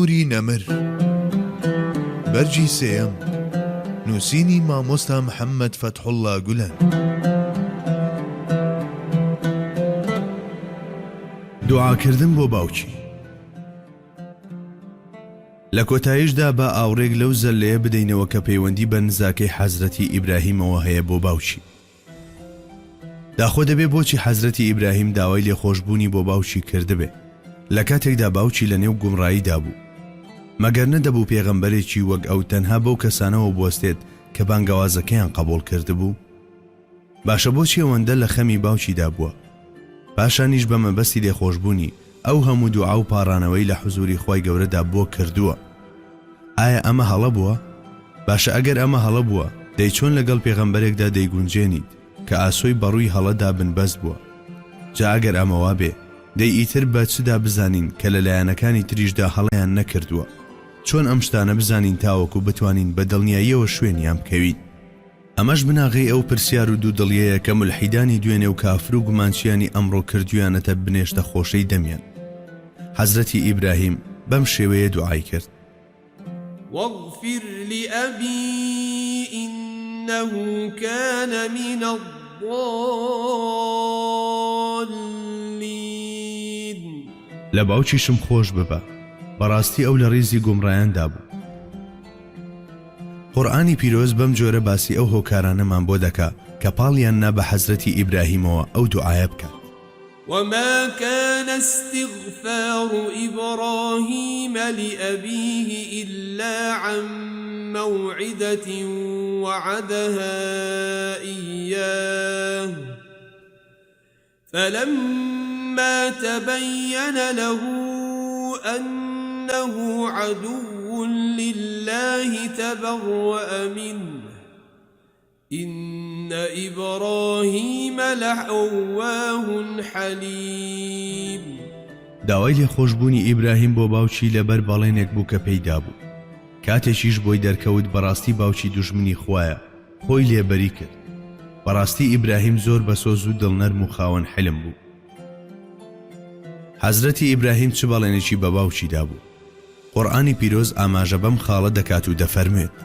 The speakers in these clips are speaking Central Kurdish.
نوری نەمر بەرجی سێیەم نووسینی مامۆستا محەممەد فەتحوڵڵا گولەن. دوعاکردن بۆ باوکی. لە کۆتاییشدا بە ئاوڕێک لەو زەلەیە بدەینەوە کە پەیوەندی بە نزاکەی حەزرەتی ئیبراهیمەوە هەیە بۆ باوکی. داخۆ دەبێ بۆچی حەزرەتی ئیبراهیم داوای لێخۆشبوونی بۆ باوکی کردبێ لە کاتێکدا باوکی لە نێو گومڕاییدا بوو. مەگەر نەدەبوو پێغەمبەرێکی وەک ئەو تەنها بەو کەسانەوە بوەستێت کە بانگەوازەکەیان قبول کردبوو؟ باشە بۆچی ئەوەندە لە خەمی باوکیدا بووە؟ پاشانیش بە مەبەستی لێخۆشبوونی ئەو هەموو دوعا و پاڕانەوەی لە حوزوری خۆی گەورەدا بۆ کردووە. ئایا ئەمە هەڵە بووە؟ باشە ئەگەر ئەمە هەڵە بووە دەی چۆن لەگەڵ پێغەمبەرێکدا دەیگونجێنیت کە ئاسۆی بەڕووی هەڵەدا بنبەست بووە؟ جا ئەگەر ئەمەوا بێ دەی ئیتر بە چدا بزانین کە لە لایەنەکانی تریشدا هەڵەیان نەکردووە؟ چۆن ئەم شتانە بزانین تاوەکو بتوانین بە دڵنیاییەوە شوێنیان بکەوین؟ ئەمەش بناغی ئەو پرسیار و دوو دڵیەیە کە مولحیدانی دوێنێ و کافر و گومانچیانی ئەمڕۆ کردویانەتە بنێشتە خۆشەی دەمیان. حەزرەتی ئیبراهیم بەم شێوەیە دوعای کرد: واغفر لأبي إنه كان من الضالين. لە باوکیشم خۆش ببە، بەڕاستی ئەو لە ڕێزی گومڕایاندا بوو. قورئانی پیرۆز بەم جۆرە باسی ئەو هۆکارانەمان بۆ دەکا کە پاڵیان نا بە حەزرەتی ئیبراهیمەوە ئەو دوعایە بکات. وما كان استغفار إبراهيم لأبيه إلا عن موعدة وعدها إياه فلما تبين له أنه عدو لله تبرأ منه إن إبراهيم لأواه حليم. داوای لێخۆشبوونی ئیبراهیم بۆ باوکی لەبەر بەڵێنێک بوو کە پەیدا بوو. کاتێکیش بۆی دەرکەوت بەڕاستی باوکی دوژمنی خوایە، خۆی لێبەری کرد. بەڕاستی ئیبراهیم زۆر بەسۆز و دڵنەرم و خاوەن حلم بوو. حەزرەتی ئیبراهیم چ بەڵێنێکی بە باوکیدا بوو؟ قورئانی پیرۆز ئاماژە بەم خاڵە دەکات و دەفەرمێت: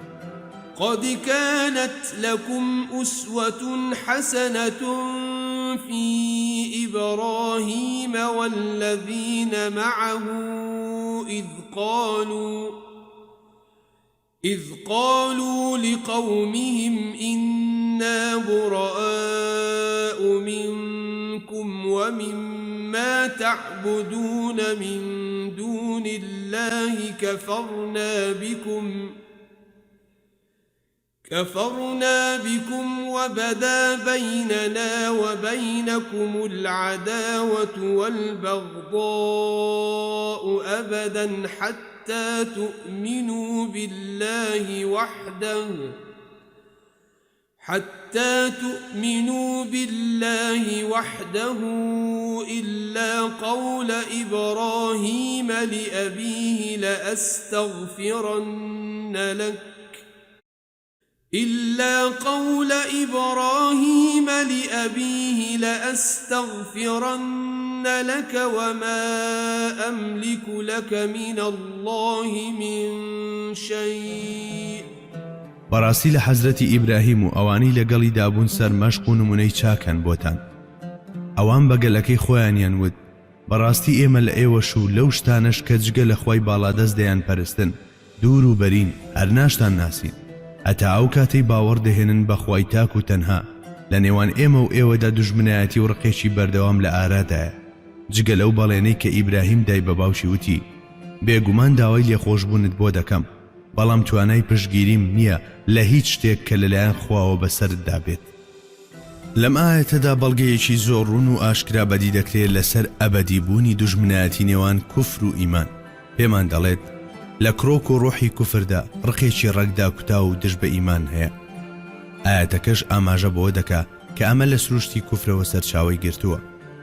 قد كانت لكم أسوة حسنة في إبراهيم والذين معه إذ قالوا لقومهم إنا براء منكم ومما تعبدون من دون الله كفرنا بكم وبدا بيننا وبينكم العداوة والبغضاء أبدا حتى تؤمنوا بالله وحده إلا قول إبراهيم لأبيه لأستغفرن لك وما أملك لك من الله من شيء. بەڕاستی لە حەزرەتی ئیبراهیم و ئەوانەی لەگەڵی دابوون سەر مەشق و نمونەی چاکەن بۆتان. ئەوان بەگەلەکەی خۆیانیان وت: بەڕاستی ئێمە لە ئێوەش و لەو شتانەش کە جگە لە خۆی باڵادەست دەیان پەرستن دوور و بەرین هەر ناشتان ناسین. ئەتا ئەو کاتەی باوەڕ دەهێنن بە خوای تاک و تەنها لە نێوان ئێمە و ئێوەدا دوژمنایەتی و ڕقێکی بەردەوام لە ئارادایە. جگە لەو بەڵێنەی کە ئیبراهیم دای بە باوکی وتی: بێگومان داوای لێخۆشبوونت بۆ دەکەم، بەڵام توانای پشتگیریم نییە لە هیچ شتێک کە لەلایەن خواوە بەسەرتدا بێت. لەم ئاەتەدا بەڵگەیەکی زۆر ڕوون و ئاشکرا بەدی دەکرێت لەسەر ئەبەدی بوونی دوژمنایەتی نێوان کوفر و ئیمان. پێمان دەڵێت لە کڕۆک و ڕۆحی کوفردا ڕقێکی ڕەگدا کوتا و دژ بە ئیمان هەیە. ئاەتەکەش ئاماژە بۆ دەکا کە ئەمە لە سروشتی کوفرەوە سەرچاوی گرتووە،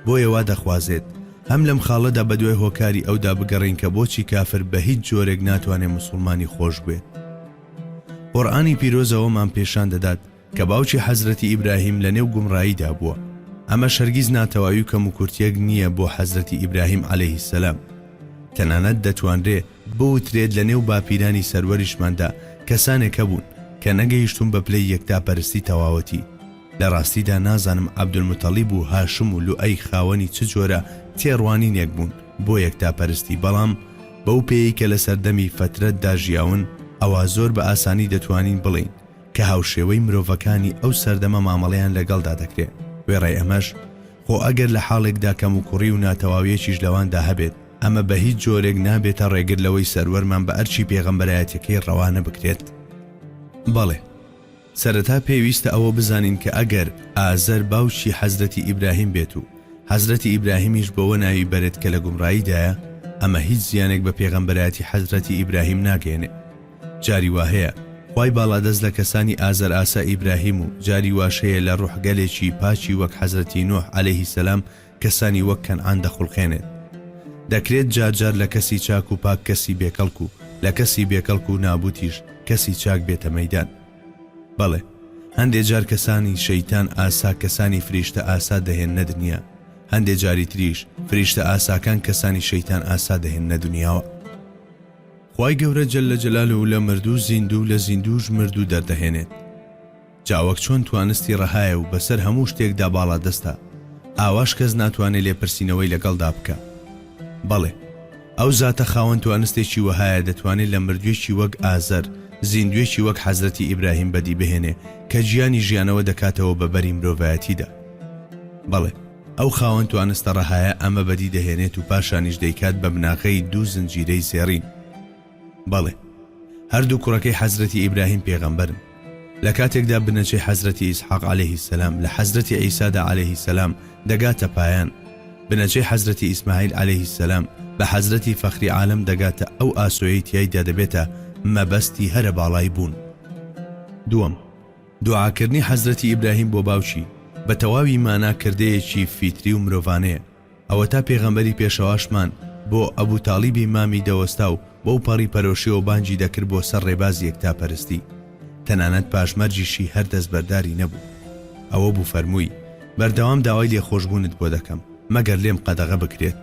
بۆیەوە دەخوازێت هەم لەم خاڵەدا بە دوای هۆکاری ئەودا بگەڕین کە بۆچی کافر بە هیچ جۆرێک ناتوانێت موسڵمانی خۆش بێت. قورئانی پیرۆزەوەمان پێشان دەدات کە باوکی حەزرەتی ئیبراهیم لە نێو گومڕاییدا بووە. ئەمە شەرگیز ناتەواوی و کەم و کورتیەک نییە بۆ حەزرەتی ئیبراهیم عەلەیهی سەلام. تەنانەت دەتوانرێ بوترێت لە نێو باپیرانی سەروەریشماندا کەسانێک هەبوون کە نەگەیشتون بە پلەی یەکتاپەرستی تەواوەتی. لە ڕاستیدا نازانم عەبدولموتەڵیب و هاشم و لوئەی خاوەنی چ جۆرە تێڕوانینێک بوون بۆ یەکتاپەرستی، بەڵام بەو پێی کە لە سەردەمی فترەتدا ژیاون ئەوە زۆر بە ئاسانی دەتوانین بڵین کە هاوشێوەی مرۆڤەکانی ئەو سەردەمە مامەڵەیان لەگەڵدا دەکرێت. وێڕای ئەمەش خۆ ئەگەر لە حاڵێکدا کەم و کوڕی و ناتەواویەکیش لەواندا هەبێت، ئەمە بە هیچ جۆرێک نابێتە ڕێگر لەوەی سەروەرمان بە ئەرچی پێغەمبەرایەتەکەی ڕەوانە بکرێت. بەڵێ، سەرەتا پێویستە ئەوە بزانین کە ئەگەر ئازەر باوکی حەزرەتی ئیبراهیم بێت و حەزرەتی ئیبراهیمیش بەوە ناوی بەرێت کە لە گومڕاییدایە، ئەمە هیچ زیانێک بە پێغەمبەرایەتی حەزرەتی ئیبراهیم ناگەێنێ. جاری وا هەیە خوای باڵادەست لە کەسانی ئازەر ئاسا ئیبراهیم و جاری واشەیە لە ڕوحگەلێکی پاچی وەک حەزرەتی نوح عەلەیهی سەلام کەسانی وەک کەنعان دەخوڵقێنێت. دەکرێت جارجار لە کەسی چاک و پاک کەسی بێکەڵک و لە کەسی بێکەڵک و نابوتیش کەسی چاک بێتە مەیدان. بەڵێ، هەندێک جار کەسانی شەیتان ئاسا کەسانی فریشتە ئاسا دەهێننە دنیا، هەندێک جاری تریش فریشتە ئاساکان کەسانی شەیتان ئاسا دەهێننە دنیاوە. خوای گەورە جەلە جەلالوهو لە مردوو زیندوو لە زیندووش مردوو دەردەهێنێت. جاوەک چۆن توانستی ڕەهایە و بەسەر هەموو شتێکدا باڵا دەستە، ئاواش کەس ناتوانێت لێپرسینەوەی لەگەڵدا بکە. بەڵێ، ئەو زاتە خاوەن توانستێکی وەهایە دەتوانێت لە مردوێکی وەک ئازەر زیندوێکی وەک حەزرەتی ئیبراهیم بەدی بهێنێ کە گیانی ژیانەوە دەکاتەوە بە بەری مرۆڤایەتیدا. بەڵێ، ئەو خاوەن توانستە ڕەهایە ئەمە بەدی دەهێنێت و پاشانیش دەیکات بە بناغەی دوو زنجیرەی زێڕین. بەڵێ، هەردوو کوڕەکەی حەزرەتی ئیبراهیم پێغەمبەرن. لە کاتێکدا بنەچەی حەزرەتی ئیسحاق عەلەیهی سەلام لە حەزرەتی عیسادا عەلەیهی سەلام دەگاتە پایان، بنەچەی حەزرەتی ئیسماعیل عەلەیهی سەلام بە حەزرەتی فەخری عالەم دەگاتە ئەو ئاسۆیەی تیایدا دەبێتە مەبەستی هەرە باڵای بوون. دووەم، دوعاکردنی حەزرەتی ئیبراهیم بۆ باوکی بە تەواوی ماناکردەیەکی فیتری و مرۆڤانەیە. ئەوە تا پێغەمبەری پێشەواشمان بۆ ئەبوو تاڵیبی مامی دەوەستا و بەو پەڕی پەرۆشیەوە بانگی دەکرد بۆ سەر ڕێبازی یەکتاپەرستی. تەنانەت پاشمەرجیشی هەر دەستبەرداری نەبوو. ئەوە بوو فەرمووی: بەردەوام داوای لێخۆشبوونت بۆ دەکەم مەگەر لێم قەدەغە بکرێت.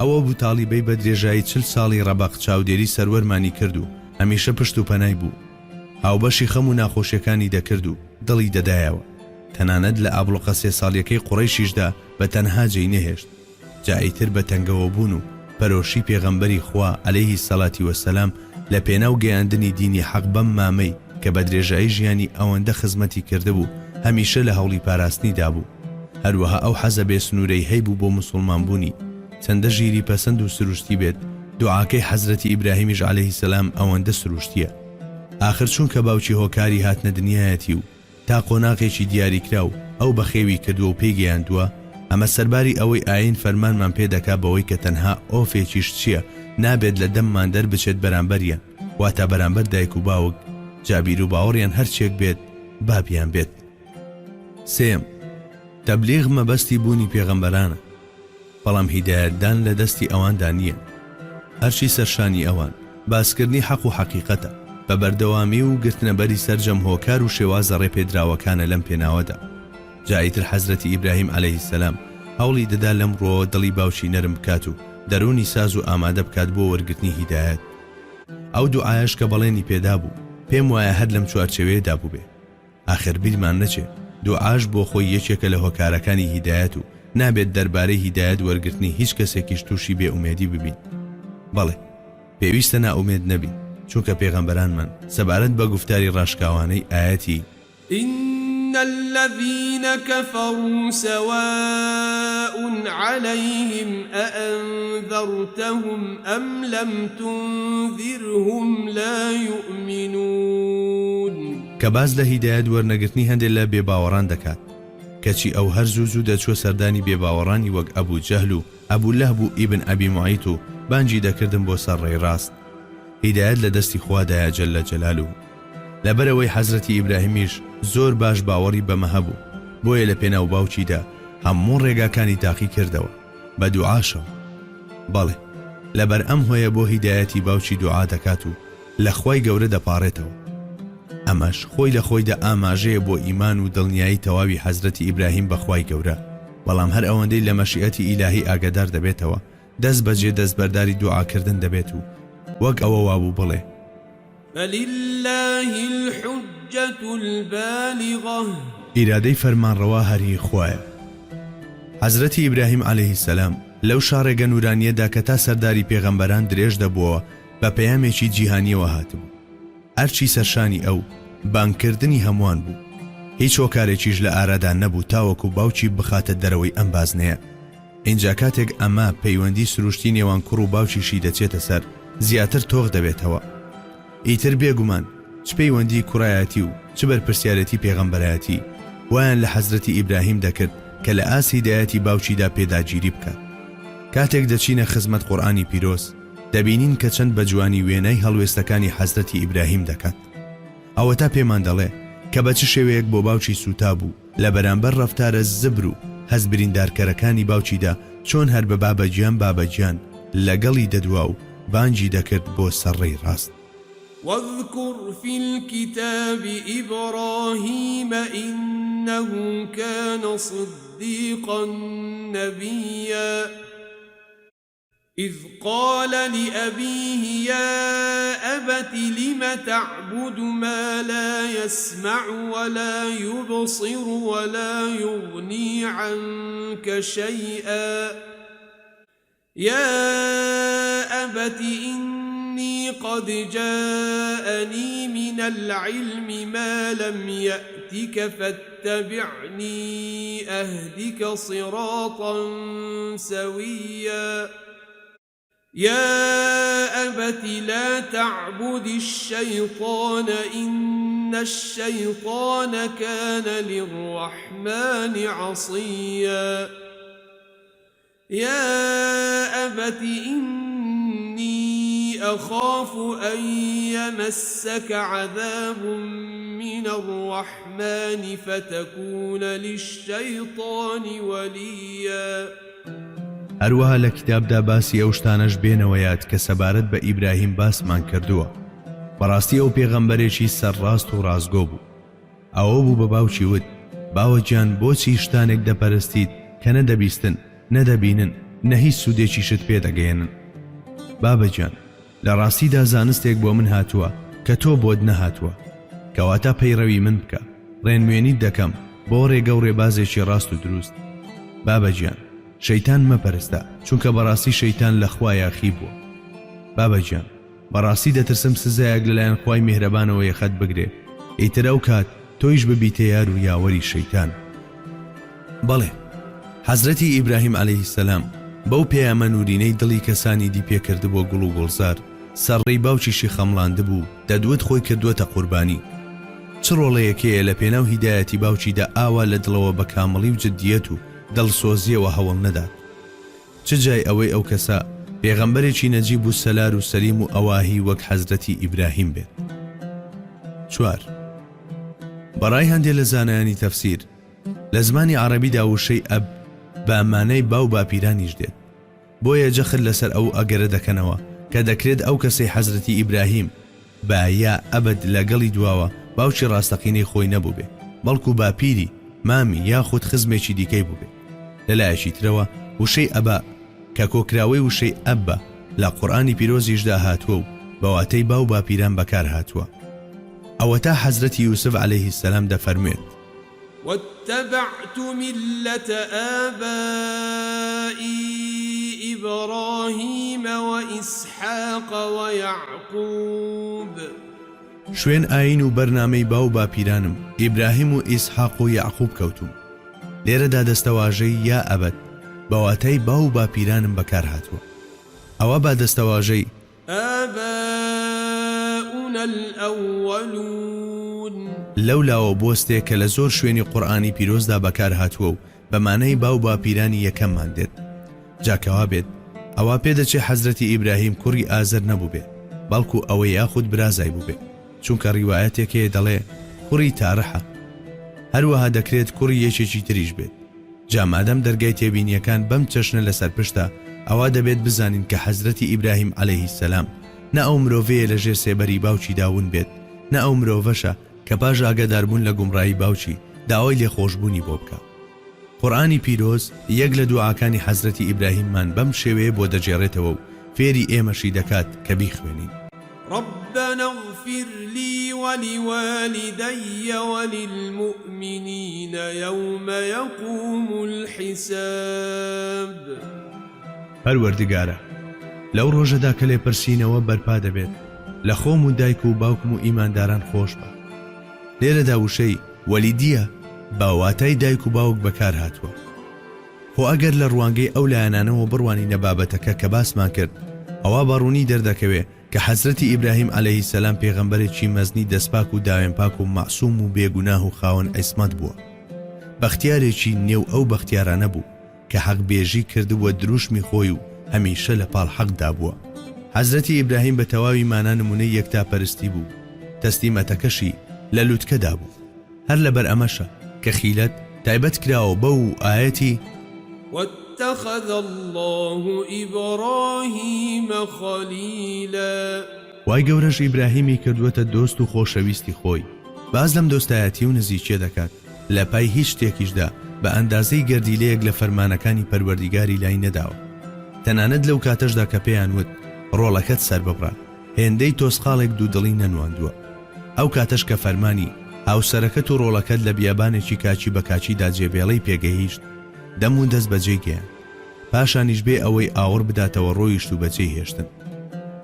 ئەوە بوو تاڵیبەی بە درێژایی 40 ساڵی ڕەبەق چاودێری سەروەرمانی کرد و هەمیشە پشت و پەنای بوو. هاوبەشی خەم و ناخۆشیەکانی دەکرد و دڵی دەدایەوە. تەنانەت لە ئابڵوقە 3 ساڵیەکەی قوڕەیشیشدا بە تەنها جێی نەهێشت. جاییتر بە تەنگەوە بوون و پەرۆشی پێغەمبەری خوا عەلەیهی سەڵاتی وەسەلام لە پێناو گەیاندنی دینی حەق بەم مامەی کە بە درێژایی ژیانی ئەوەندە خزمەتی کردبوو هەمیشە لە هەوڵی پاراستنیدا بوو. هەروەها ئەو حەزە بێ سنوورەی هەیبوو بۆ موسڵمان بوونی، چەندە ژیری پەسەند و سروشتی بێت، دوعاکەی حەزرەتی ئیبراهیمیش عەلەیهی سەلام ئەوەندە سروشتیە. آخر چونکە باوکی هۆکاری هاتنە دنیایەتی و تا قۆناغێکی دیاریکرا و ئەو بەخێوی کردووە و پێگەیاندووە، ئەمە سەرباری ئەوەی ئاین فەرمانمان پێدەکا بەوەی کە تەنها ئۆفێکیش چییە نابێت لە دەممان دەربچێت بەرامبەریان، واتە بەرامبەر دایک و باوک، جابیر و باوەڕیان هەرچێک بێت بابیان بێت. سێم، تەبلیغ مەبەستی بوونی پێغەمبەرانە، بەڵام هیدایەتدان لە دەستی ئەواندا نییە. هەرچی سەرشانی ئەوان باسکردنی حەق و حەقیقەتە، بە بەردەوامی و گرتنەبەری سەرجەم هۆکار و شێوازە ڕێپێدراوەکانە لەم پێناوەدا. جاییتر حەزرەتی ئیبراهیم عەلەیهی سەلام هەوڵی دەدا لەم ڕۆوە دڵی باوکی نەرم بکات و دەرونی ساز و ئامادە بکات بۆ وەرگرتنی هیدایەت. ئەو دوعایەش کە بەڵێنی پێدا بوو، پێم وایە هەر لەم چوارچێوەیەدا بوو بێ. ئاخر بیرمان نەچێ دوعاش بۆ خۆی یەکێکە لە هۆکارەکانی هیدایەت و نابێت دەربارەی هیدایەت وەرگرتنی هیچ کەسێکیش تووشی بێئومێدی ببین. بەڵێ، پێویستە نائومێد نەبین، چونکە پێغەمبەرانمان سەبارەت بە گفتاری ڕاشکاوانەی ئاەتی إن الذين كفروا سواء عليهم أأنذرتهم أم لم تنذرهم لا يؤمنون کە باز لە هیدایەت وەرنەگرتنی هەندێک لە بێباوەڕان دەکات، کەچی ئەو هەر زوو دەچوە سەردانی بێباوەڕانی وەک ئەبوو جەهل و ئەبوو لەهب و ئیبن ئەبی موعەیت و بانگی دەکردن بۆ سەر ڕێڕاست. هیدایەت لە دەستی خوادایە جەلە جەلالوهو. لەبەرەوەی حەزرەتی ئیبراهیمیش زۆر باش باوەڕی بەمە هەبوو، بۆیە لە پێناو باوکیدا هەموو ڕێگاکانی تاقی کردەوە بە دوعاشەوە. بەڵێ، لەبەر ئەم هۆیە بۆ هیدایەتی باوکی دوعا دەکات و لە خوای گەورە دەپاڕێتەوە. ئەمەش خۆی لە خۆیدا ئاماژەیە بۆ ئیمان و دڵنیایی تەواوی حەزرەتی ئیبراهیم بە خوای گەورە، بەڵام هەر ئەوەندەی لە مەشیئەتی ئیلاهی ئاگادار دەبێتەوە، دەست بەجێ دەستبەرداری دوعاکردن دەبێت و وەک ئەوە وابوو بڵێ فلله الحجة البالغة ئیرادەی فەرمانڕەوا هەری خوایە. حەزرەتی ئیبراهیم عەلەیهی سەلام لەو شارێگە نورانیەدا کە تا سەرداری پێغەمبەران درێژ دەبووە بە پەیامێکی جیهانیەوە هاتبوو. هەرچی سەرشانی ئەو بانکردنی هەمووان بوو. هیچ هۆکارێکیش لە ئارادا نەبوو تاوەکو باوکی بخاتە دەرەوەی ئەم بازنەیە. اینجا کاتێک ئەمە پەیوەندی سروشتی نێوان کوڕ و باوکیشی دەچێتە سەر زیاتر تۆغ دەبێتەوە. ئیتر بێگومان چ پەیوەندی کوڕایەتی و چ بەرپرسیارەتی پێغەمبەرایەتی وایان لە حەزرەتی ئیبراهیم دەکرد کە لە ئاسی هیدایەتی باوکیدا پێداگیری بکات. کاتێک دەچینە خزمەت قورئانی پیرۆز دەبینین کە چەند بە جوانی وێنەی هەڵوێستەکانی حەزرەتی ئیبراهیم دەکات. ئەوە تا پێمان دەڵێ کە بە چ شێوەیەک بۆ باوکی سوتا بوو لە بەرامبەر ڕەفتارە زبر و هەزبریندارکەرەکانی باوکیدا چۆن هەر بە بابەجیان لەگەڵی دەدوا و بانگی دەکرد بۆ سەرڕێی ڕاست. واذكر في الكتاب إبراهيم إنه كان صديقا نبيا إذ قال لأبيه يا أبت لم تعبد ما لا يسمع ولا يبصر ولا يغني عنك شيئا يا أبت إني قد جاءني من العلم ما لم يأتك فاتبعني أهدك صراطا سويا يا أبت لا تعبد الشيطان إن الشيطان كان للرحمن عصيا يا أبت إني أخاف أن يمسك عذاب من الرحمن فتكون للشيطان وليا هەروەها لە کتابدا باسی ئەو شتانەش بێنەوەیات کە سەبارەت بە ئیبراهیم باسمان کردووە. بەڕاستی ئەو پێغەمبەرێکی سەرڕاست و ڕازگۆ بوو. ئەوە بوو بە باوکی وت باوەجیان بۆچی شتانێک دەپەرستیت کە نەدەبیستن نەدەبینن نە هیچ سوودێکیشت پێدەگەێنن. بابەجیان لە ڕاستیدا زانستێک بۆ من هاتووە کە تۆ بۆت نەهاتووە کەواتە پەیڕەوی من بکە ڕێنموێنیت دەکەم بۆ ڕێگە و ڕێبازێکی ڕاست و دروست. بابەجیان شەیتان مەپەرستە چونکە بەڕاستی شەیتان لە خوا یاخی بووە. بابەجیان بەڕاستی دەترسم سزایەک لەلایەن خوای میهرەبانەوە یەخەت بگرێ ئیتر ئەو کات تۆیش ببیتە یار و یاوەری شەیتان. بەڵێ حەزرەتی ئیبراهیم عەلەیهی سەلام بەو پێیامە نورینەی دڵی کەسانی دی پێکرد بۆ گوڵ و گوڵزار سەرڕێی باوکیشی خەمڵاند بوو دەدوت خۆی کردووەتە قوربانی. چ ڕۆڵەیەکەیە لە پێناو هیدایەتی باوکیدا ئاوا لە دڵەوە بە کامەڵی و جددیەت و دڵسۆزیەوە هەوڵ نەدات. چ جای ئەوەی ئەو کەسە پێغەمبەرێکی نەجیب و سەلار و سەلیم و ئەواهی وەک حەزرەتی ئیبراهیم بێت. 4. بەڕای هەندێک لە زانایانی تەفسیر لە زمانی عەرەبیدا وشەی ئەب بە ئەمانەی باو باپیرانیش دێت. بۆیە جەخر لەسەر ئەو ئەگەرە دەکەنەوە کە دەکرێت ئەو کەسەی حەزرەتی ئیبراهیم بە یا ئەبد لەگەڵی دواوە باوکی ڕاستەقینەی خۆی نەبوو بێ بەڵکو باپیری مامی یاخود خزمێکی دیکەی بوو بێ. لەلایەکی ترەوە وشەی ئەبا کە کۆکراوەی وشەی ئەبە لە قورئانی پیرۆزیشدا هاتووە و بەواتەی باو باپیران بەکار هاتووە. ئەوە تا حەزرەتی یوسف عەلەیهی سەلام دەفەرموێت واتبعت ملة آبائي إبراهيم وإسحاق ويعقوب. شوێن ئاین و بەرنامەی باو باپیرانم ئیبراهیم و ئیسحاق و یعقوب کەوتوم. لێرەدا دەستەواژەی یا ئەبەت بەواتای باو باپیرانم بەکار هاتووە. ئەوە با دەستەواژەی آباؤنا الأولون لەولاوە بۆستێک کە لە زۆر شوێنی قورئانی پیرۆزدا بەکار هاتووە و بەمانەی باو باپیرانی یەکەممان دێت. جاکەوا بێت ئەوە پێدەچێت حەزرەتی ئیبراهیم کوڕی ئازەر نەبوو بێ بەڵکو ئەوە یاخود برازای بوو بێ چونکە ڕیوایەتێکێ دەڵێ کوڕی تارەحە. هەروەها دەکرێت کوڕی یەکێکی تریش بێت. جامادەم دەرگای تێبینیەکان بەم چەشنە لەسەر پشتە ئەوە دەبێت بزانین کە حەزرەتی ئیبراهیم عەلەیهی سەلام نە ئەو مرۆڤەیە لەژێر سێبەری باوکی داون بێت نە ئەو مرۆڤەشە کە پاش ئاگاداربوون لە گومڕایی باوکی داوای لێخۆشبوونی بۆ بکە. قورئانی پیرۆز یەک لە دوعاکانی حەزرەتی ئیبراهیممان بەم شێوەیە بۆ دەجێڕێتەوە و فێری ئێمەشی دەکات کە بیخوێنین. ربنا اغفر لي ولوالدي وللمؤمنين يوم يقوم الحساب. پەروەردگارە، لەو ڕۆژەدا کە لێپرسینەوە بەرپا دەبێت لە خۆم و دایک و باوکم و ئیمانداران خۆش بە. لێرەدا وشەی وەلیدیە باواتای دایک و باوک بەکار هاتووە. خۆ ئەگەر لە ڕوانگەی ئەو لایەنانەوە بڕوانینە بابەتەکە کە باسمان کرد، ئەوە بەڕوونی دەردەکەوێت کە حەزرەتی ئیبراهیم عەلەیهی سەلام پێغەمبەرێکی مەزنی دەستپاک و داوێن پاک و مەعسووم و بێگوناه و خاوەن عیسمەت بووە. بەختیارێکی نێو ئەو بەختیارانە بوو کە حەقبێژی کردبووە دروشمی خۆی و هەمیشە لە پاڵ حەقدا بووە. حەزرەتی ئیبراهیم بە تەواوی مانە نمونەی یەکتاپەرستی بوو، تەسلیمەتەکەشی لە لووتکەدا بوو. هەر لەبەر ئەمەشە کە خیلەت تایبەت کراوە بەو ئاەتی واتخذ الله إبراهيم خليلا. وای گەورەش ئیبراهیمی کردووەتە دۆست و خۆشەویستی خۆی. باز لەم دۆستایەتی و نزیکیە دەکات لە پای هیچ شتێکیشدا بە ئەندازەی گەردیلەیەک لە فەرمانەکانی پەروەردیگاری لای نەداوە. تەنانەت لەو کاتەشدا کە پێیان وت ڕۆڵەکەت سەر ببڕە، هێندەی تۆسقاڵێک دوودڵی نەنواندووە. ئەو کاتەش کە فەرمانی هاوسەرەکەت و ڕۆڵەکەت لە بیابانێکی کاچی بە کاچیدا جێبێڵەی پێگەهیشت، دەم و دەست بەجێ گەیان. پاشانیش بێ ئەوەی ئاوڕ بداتەوە ڕۆیشت و بەجێ هێشتن.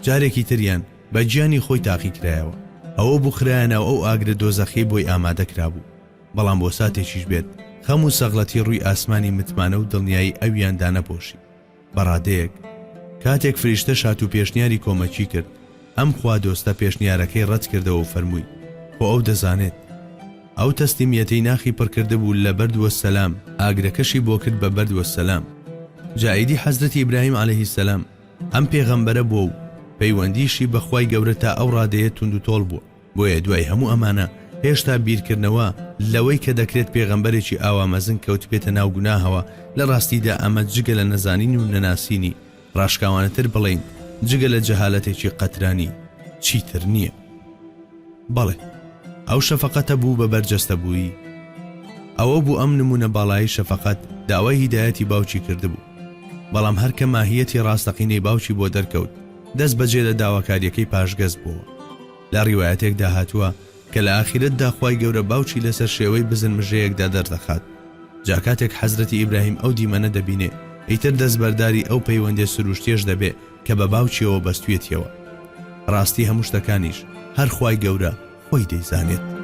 جارێکی تریان بە گیانی خۆی تاقی کرایەوە، ئەوە بخرایەنەوە ئەو ئاگرە دۆزەخی بۆی ئامادەکرا بوو. بەڵام بۆ ساتێکیش بێت خەم و سەغڵەتی ڕووی ئاسمانی متمانە و دڵنیایی ئەویان دانەپۆشی. بەڕادەیەک کاتێک فریشتە شات و پێشنیاری کۆمەکی کرد، ئەم خوا دۆستە پێشنیارەکەی ڕەت کردەوە و فەرمووی خۆ ئەو دەزانێت ئەو تەسلیمیەتەی ناخی پڕکرده بوو لە بەردووە سەلام، ئاگرەکەشی بۆ کرد بە بەردووە سەلام. جائیدی حەزرەتی ئیبراهیم عەلەیهی سەلام ئەم پێغەمبەرە بووە و پەیوەندیشی بەخوای گەورە تا ئەو ڕادەیە توند و تۆڵ بووە. بۆیە دوای هەموو ئەمانە هێشتا بیرکردنەوە لەوەی کە دەکرێت پێغەمبەرێکی ئاوا مەزن کەوت بێتە ناو گوناهەوە، لە ڕاستیدا ئەمە جگە لە نەزانین و نەناسینی ڕاشکاوانەتر بڵین جگە لە جەهالەتێکی قەترانی چیتر نییە. بەڵێ ئەو شەفەقەتە بوو بە بەرجەستەبووی. ئەوە بوو ئەم نمونە باڵایی شەفەقەت داوای هیدایەتی باوکی کردبوو. بەڵام هەر کە ماهیەتی ڕاستەقینەی باوکی بۆ دەرکەوت، دەست بەجێ لە داواکاریەکەی پاشگەز بووە. لە ڕیوایەتێکدا هاتووە کە لە ئاخرەتدا خوای گەورە باوکی لەسەر شێوەی بزن مژەیەکدا دەردەخات. جاکاتێک حەزرەتی ئیبراهیم ئەو دیمەنە دەبینێ، ئیتر دەستبەرداری ئەو پەیوەندێ سروشتێش دەبێ کە بە باوکیەوە بەستوێتیەوە. ڕاستی هەموو شتەکانیش هەر خوای گەورە خۆی دەیزانێت.